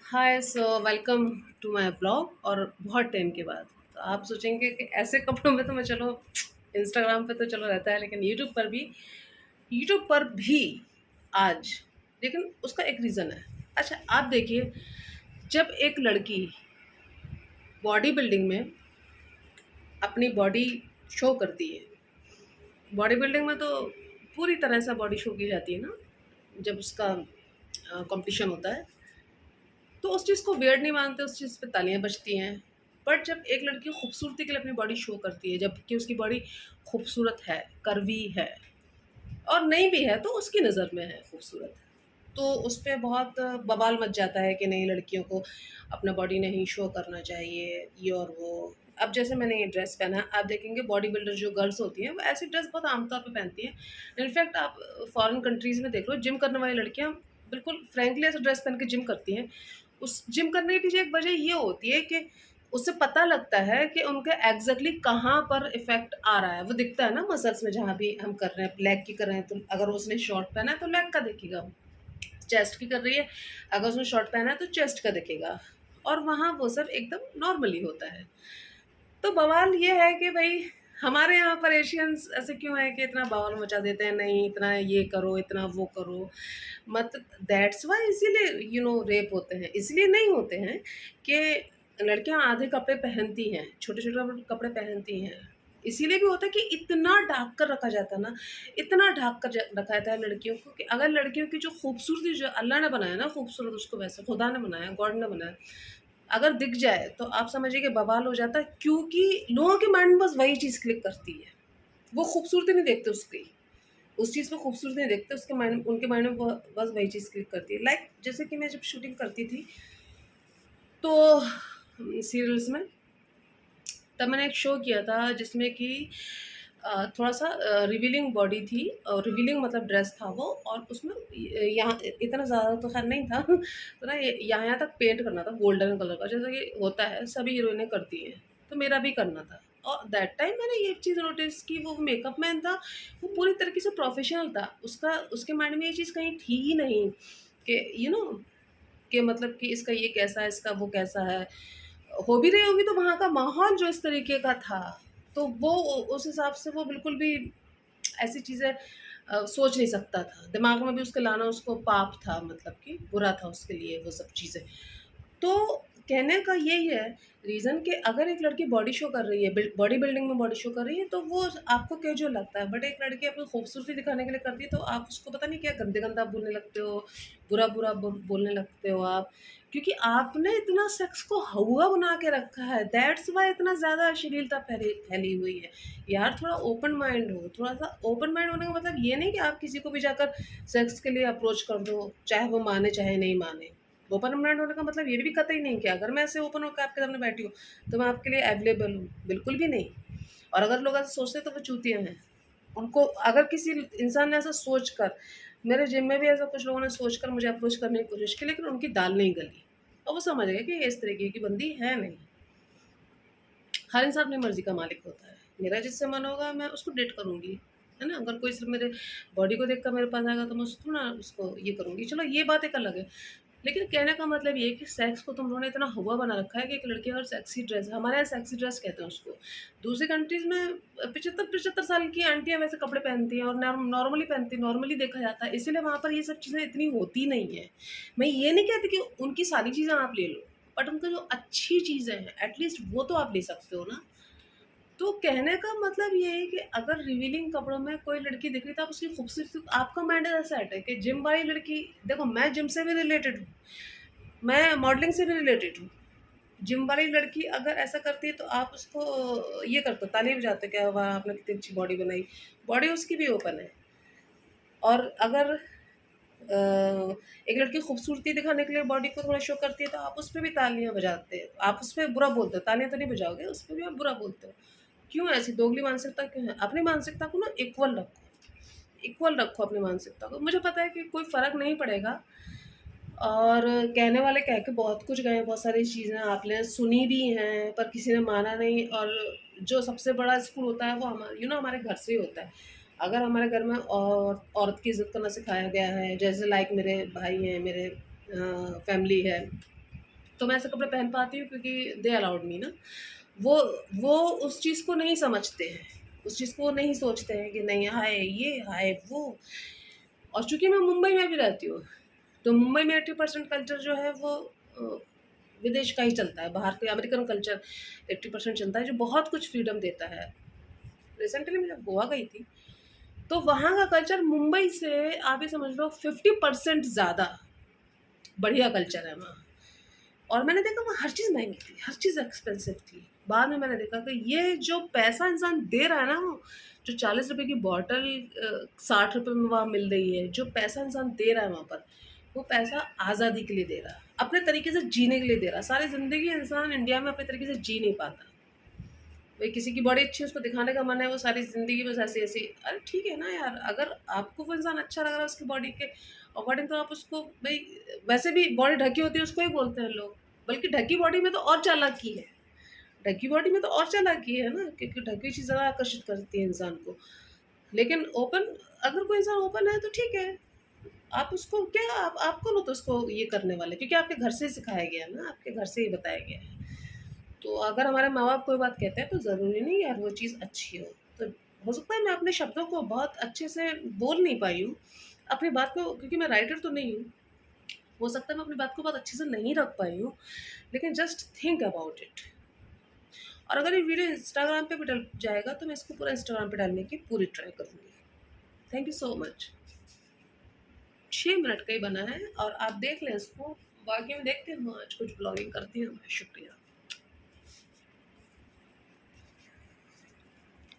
Hi so welcome to my blog. और बहुत time के बाद तो आप सोचेंगे कि ऐसे कपड़ों में तो मैं चलो इंस्टाग्राम पे तो चलो रहता है, लेकिन यूट्यूब पर भी आज, लेकिन उसका एक रीज़न है। अच्छा आप देखिए, जब एक लड़की बॉडी बिल्डिंग में अपनी बॉडी शो करती है, बॉडी बिल्डिंग में तो पूरी तरह से बॉडी शो की जाती है ना, जब उसका कंपटीशन होता है तो उस चीज़ को वियर्ड नहीं मानते, उस चीज़ पे तालियां बजती हैं। बट जब एक लड़की खूबसूरती के लिए अपनी बॉडी शो करती है, जबकि उसकी बॉडी खूबसूरत है, कर्वी है और नहीं भी है तो उसकी नज़र में है खूबसूरत, तो उस पे बहुत बवाल मच जाता है कि नहीं, लड़कियों को अपना बॉडी नहीं शो करना चाहिए, ये और वो। अब जैसे मैंने ये ड्रेस पहना है, आप देखेंगे बॉडी बिल्डर जो गर्ल्स होती हैं वो ऐसी ड्रेस बहुत आमतौर पे पहनती हैं। इनफैक्ट आप फॉरेन कंट्रीज़ में देख लो, जिम करने वाली लड़कियाँ बिल्कुल फ्रैंकली ऐसा ड्रेस पहन के जिम करती हैं। उस जिम करने के पीछे एक वजह ये होती है कि उससे पता लगता है कि उनके एग्जैक्टली कहाँ पर इफेक्ट आ रहा है, वो दिखता है ना मसल्स में। जहाँ भी हम कर रहे हैं, लेग की कर रहे हैं तो अगर उसने शॉर्ट पहना है तो लेग का दिखेगा, चेस्ट की कर रही है अगर उसने शॉर्ट पहना है तो चेस्ट का दिखेगा, और वहाँ वो सब एकदम नॉर्मली होता है। तो बवाल ये है कि भाई हमारे यहाँ पर एशियंस ऐसे क्यों है कि इतना बवाल मचा देते हैं, नहीं इतना ये करो, इतना वो करो। मत दैट्स वाई इसीलिए रेप होते हैं, इसलिए नहीं होते हैं कि लड़कियां आधे कपड़े पहनती हैं, छोटे छोटे कपड़े पहनती हैं। इसीलिए भी होता है कि इतना ढाक कर रखा जाता है ना, इतना ढाक कर रखा जाता है लड़कियों को, कि अगर लड़कियों की जो खूबसूरती, जो अल्लाह ने बनाया ना खूबसूरत, उसको वैसे खुदा ने बनाया, गॉड ने बनाया, अगर दिख जाए तो आप समझिए कि बवाल हो जाता है। क्योंकि लोगों के माइंड में बस वही चीज़ क्लिक करती है, वो खूबसूरती नहीं देखते उसकी, उस चीज़ पे खूबसूरती नहीं देखते, उसके माइंड, उनके माइंड में बस वही चीज़ क्लिक करती है। लाइक जैसे कि मैं जब शूटिंग करती थी तो सीरियल्स में, तब मैंने एक शो किया था जिसमें कि थोड़ा सा रिवीलिंग बॉडी थी, और रिवीलिंग मतलब ड्रेस था वो, और उसमें यहाँ इतना ज़्यादा तो खैर नहीं था तो ना यहाँ यहाँ तक पेंट करना था गोल्डन कलर का, जैसा कि होता है सभी हीरोइनें करती हैं, तो मेरा भी करना था। और दैट टाइम मैंने ये चीज़ नोटिस की, वो मेकअप मैन था, वो पूरी तरीके से प्रोफेशनल था, उसका उसके माइंड में ये चीज़ कहीं थी ही नहीं कि कि मतलब कि इसका ये कैसा है, इसका वो कैसा है। हो भी रही होगी तो वहाँ का माहौल जो इस तरीके का था, तो वो उस हिसाब से वो बिल्कुल भी ऐसी चीज़ें सोच नहीं सकता था, दिमाग में भी उसके लाना उसको पाप था, मतलब कि बुरा था उसके लिए वो सब चीज़ें। तो कहने का यही है रीज़न, कि अगर एक लड़की बॉडी शो कर रही है, बॉडी बिल्डिंग में बॉडी शो कर रही है, तो वो आपको कैजुअल लगता है। बट एक लड़की अपनी खूबसूरती दिखाने के लिए करती है तो आप उसको पता नहीं क्या गंदे गंदा बोलने लगते हो, बुरा बुरा बोलने लगते हो आप, क्योंकि आपने इतना सेक्स को हवा बना के रखा है। दैट्स वाई इतना ज़्यादा अश्लीलता फैली फैली हुई है। यार थोड़ा ओपन माइंड हो, थोड़ा सा ओपन माइंड होने का मतलब ये नहीं कि आप किसी को भी जाकर सेक्स के लिए अप्रोच कर दो, चाहे वो माने चाहे नहीं माने। ओपन माइंड होने का मतलब ये भी कतई नहीं कि अगर मैं ऐसे ओपन होकर आपके सामने बैठी हूँ तो मैं आपके लिए अवेलेबल हूँ, बिल्कुल भी नहीं। और अगर लोग ऐसा सोचते हैं तो वो चूतिया हैं। उनको अगर किसी इंसान ने ऐसा सोच कर, मेरे जिम में भी ऐसा कुछ लोगों ने सोच कर मुझे अप्रोच करने की कोशिश की, लेकिन उनकी दाल नहीं गली, और वो समझ गए कि ये इस तरीके की बंदी है नहीं। हर इंसान अपनी मर्ज़ी का मालिक होता है। मेरा जिससे मन होगा मैं उसको डेट करूँगी, है ना? अगर कोई सिर्फ़ मेरे बॉडी को देखकर मेरे पास आएगा तो मैं उसको ना उसको ये करूँगी। चलो ये बात एक अलग है। लेकिन कहने का मतलब ये है कि सेक्स को तुम लोगों ने इतना हुआ बना रखा है कि एक लड़की अगर सेक्सी ड्रेस, हमारे यहाँ सेक्सी ड्रेस कहते हैं उसको। दूसरी कंट्रीज़ में 75-75 साल की आंटियाँ वैसे कपड़े पहनती हैं और नॉर्मली पहनती हैं, नॉर्मली देखा जाता है। इसीलिए वहाँ पर ये सब चीज़ें इतनी होती नहीं है। मैं ये नहीं कहती कि उनकी सारी चीज़ें आप ले लो, बट उनकी जो अच्छी चीज़ें हैं एटलीस्ट वो तो आप ले सकते हो ना। तो कहने का मतलब ये है कि अगर रिवीलिंग कपड़ों में कोई लड़की दिख रही है तो आप उसकी खूबसूरती, आपका माइंड ऐसा सेट है कि जिम वाली लड़की, देखो मैं जिम से भी रिलेटेड हूँ, मैं मॉडलिंग से भी रिलेटेड हूँ। जिम वाली लड़की अगर ऐसा करती है तो आप उसको ये करते हो, ताली बजाते हो, क्या वाह आपने कितनी अच्छी बॉडी बनाई। बॉडी उसकी भी ओपन है। और अगर एक लड़की खूबसूरती दिखाने के लिए बॉडी को थोड़ा शो करती है तो आप उस पे भी तालियां बजाते हो, आप उस पे बुरा बोलते हो, तालियां तो नहीं बजाओगे, उस पे भी आप बुरा बोलते हो। क्यों ऐसी दोगली मानसिकता क्यों है? अपनी मानसिकता को ना इक्वल रखो, इक्वल रखो अपनी मानसिकता को। मुझे पता है कि कोई फ़र्क नहीं पड़ेगा, और कहने वाले कह के बहुत कुछ गए हैं, बहुत सारी चीज़ें आपने सुनी भी हैं पर किसी ने माना नहीं। और जो सबसे बड़ा स्कूल होता है वो हमारे घर से ही होता है। अगर हमारे घर में औरत की इज़्ज़त करना सिखाया गया है, जैसे लाइक मेरे भाई हैं, मेरे फैमिली है, तो मैं ऐसे कपड़े पहन पाती हूँ क्योंकि दे अलाउड मी ना। वो वो उस चीज़ को नहीं समझते हैं, उस चीज़ को नहीं सोचते हैं कि नहीं हाय ये, हाय वो। और चूँकि मैं मुंबई में भी रहती हूँ, तो मुंबई में 80% कल्चर जो है वो अ, विदेश का ही चलता है, बाहर के अमेरिकन कल्चर 80% चलता है, जो बहुत कुछ फ्रीडम देता है। रिसेंटली मैं जब गोवा गई थी, तो वहाँ का कल्चर मुंबई से आप ये समझ लो 50% ज़्यादा बढ़िया कल्चर है वहाँ। और मैंने देखा वहाँ हर चीज़ महँगी थी, हर चीज़ एक्सपेंसिव थी। बाद में मैंने देखा कि ये जो पैसा इंसान दे रहा है ना, वो जो 40 रुपए की बॉटल 60 रुपए में वहाँ मिल रही है, जो पैसा इंसान दे रहा है वहाँ पर, वो पैसा आज़ादी के लिए दे रहा है, अपने तरीके से जीने के लिए दे रहा है। सारी ज़िंदगी इंसान इंडिया में अपने तरीके से जी नहीं पाता। भाई किसी की बॉडी अच्छी है, उसको दिखाने का मन है, वो सारी ज़िंदगी बस ऐसे-ऐसे। अरे ठीक है ना यार, अगर आपको वो इंसान अच्छा लग रहा है उसकी बॉडी के अकॉर्डिंग, तो आप उसको भई, वैसे भी बॉडी ढकी होती है उसको ही बोलते हैं लोग। बल्कि ढकी बॉडी में तो और चालाकी है, ढकी बॉडी में तो और चालाकी है ना, क्योंकि ढकी हुई चीज़ ज़्यादा आकर्षित करती है इंसान को। लेकिन ओपन, अगर कोई इंसान ओपन है तो ठीक है, आप उसको क्या, आप कौन हो तो उसको ये करने वाले? क्योंकि आपके घर से ही सिखाया गया है ना, आपके घर से ही बताया गया है। तो अगर हमारे माँ-बाप कोई बात कहते हैं तो ज़रूरी नहीं यार वो चीज़ अच्छी हो। तो हो सकता है मैं अपने शब्दों को बहुत अच्छे से बोल नहीं पाई हूँ, अपनी बात को, क्योंकि मैं राइटर तो नहीं हूँ। हो सकता है मैं अपनी बात को बहुत अच्छे से नहीं रख पाई हूँ, लेकिन जस्ट थिंक अबाउट इट। और अगर ये वीडियो इंस्टाग्राम पे भी डल जाएगा तो मैं इसको पूरा इंस्टाग्राम पे डालने की पूरी ट्राई करूँगी। Thank you so much. 6 minute का ही बना है और आप देख लें इसको, बाकी मैं देखती हूँ आज कुछ ब्लॉगिंग करती हूँ मैं। शुक्रिया।